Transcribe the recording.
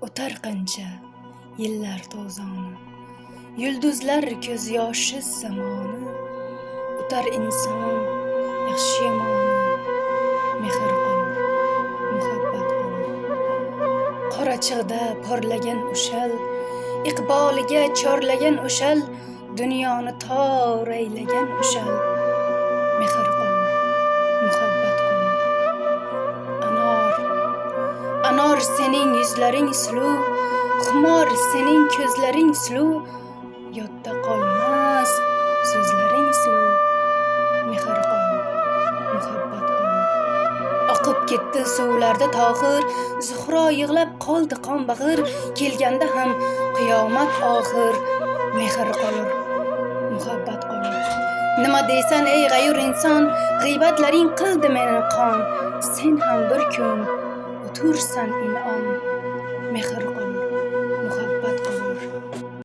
O'tar qancha yillar to'zoni, yulduzlar ko'z yoshi zamoni. O'tar inson yaxshi yomoni, mehr qolur, muhabbat qolur. Qorachig'da porlagan o'shal, iqboliga chorlagan o'shal, dunyoni tor aylagan o'shal. Mehr qolur, muhabbat qolur. Anor sening yuzlaring suluv, xumor sening ko'zlaring suluv, yodda qolmas so'zlaring suluv. Mehr qolur, muhabbat qolur. Oqib ketdi suvlarda tohir, Zuhro yig'lab qoldi qonbag'ir, kelganda ham qiyomat oxir. Mehr qolur, muhabbat qolur. Nima deysan ey g'ayur inson, g'iybatlaring qildi meni qon. Sen ham bir kun o'tursan in'om. Mehr